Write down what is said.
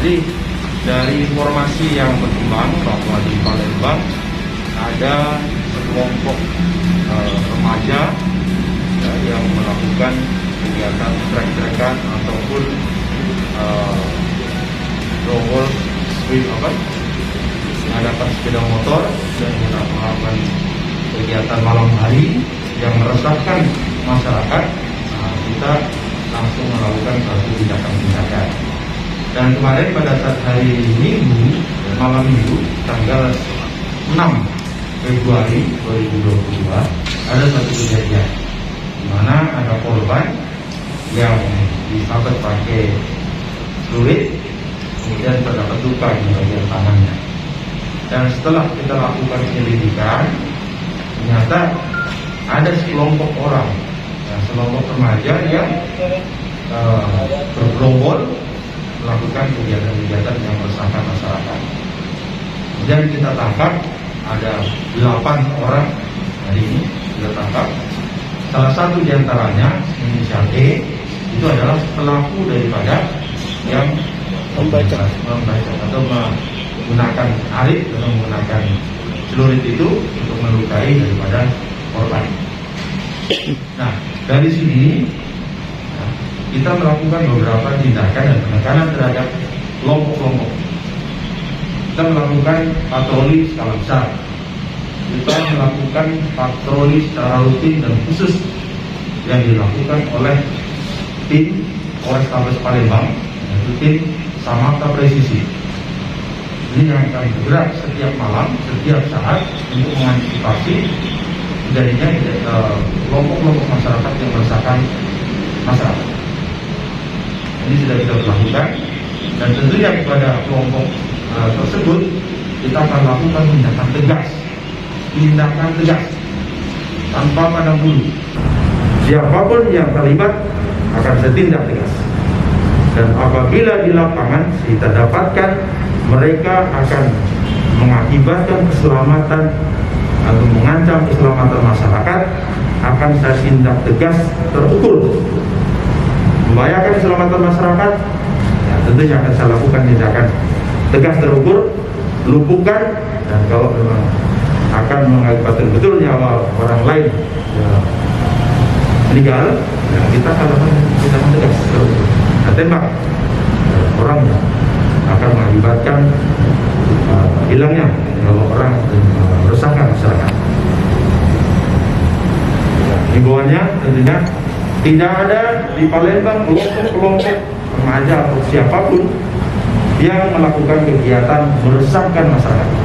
Jadi dari informasi yang berkembang bahwa di Palembang ada sekelompok remaja ya, yang melakukan kegiatan trek-trekan ataupun roll mengadakan sepeda motor dan melakukan kegiatan malam hari yang meresahkan masyarakat. Nah, kita langsung melakukan satu tindakan. Dan kemarin pada saat hari Minggu, malam Minggu, tanggal 6 Februari 2022, ada satu kejadian di mana ada korban yang disabet pakai celurit, kemudian terdapat luka di bagian tangannya. Dan setelah kita lakukan penyelidikan, ternyata ada sekelompok orang, sekelompok remaja yang bergerombol melakukan kegiatan-kegiatan yang meresahkan masyarakat. Kemudian kita tangkap ada 8 orang hari ini kita tangkap. Salah satu diantaranya inisial E itu adalah pelaku daripada yang membaca atau menggunakan arit atau menggunakan celurit itu untuk melukai daripada korban. Nah, dari sini kita melakukan beberapa tindakan dan penekanan terhadap kelompok-kelompok. Kita melakukan patroli skala besar. Kita melakukan patroli secara rutin dan khusus yang dilakukan oleh tim Polrestabes Palembang, yaitu tim Samapta Presisi. Ini yang akan bergerak setiap malam, setiap saat untuk mengantisipasi terjadinya kelompok-kelompok masyarakat yang meresahkan masyarakat. Ini sudah kita lakukan, dan tentunya kepada kelompok tersebut kita akan lakukan tindakan tegas tanpa pandang bulu. Siapapun yang terlibat akan setindak tegas. Dan apabila di lapangan kita dapatkan mereka akan mengakibatkan keselamatan atau mengancam keselamatan masyarakat, akan saya tindak tegas terukur. Membahayakan keselamatan masyarakat, ya tentunya akan saya lakukan tindakan tegas terukur, lumpuhkan, dan kalau memang akan mengakibatkan betul nyawa orang lain ya, meninggal, ya kita akan lakukan tindakan tegas terukur. Nah, tembak orang yang akan mengakibatkan hilangnya nyawa orang dan meresahkan masyarakat. Himbauannya tentunya tidak ada di Palembang kelompok-kelompok remaja atau siapapun yang melakukan kegiatan meresahkan masyarakat.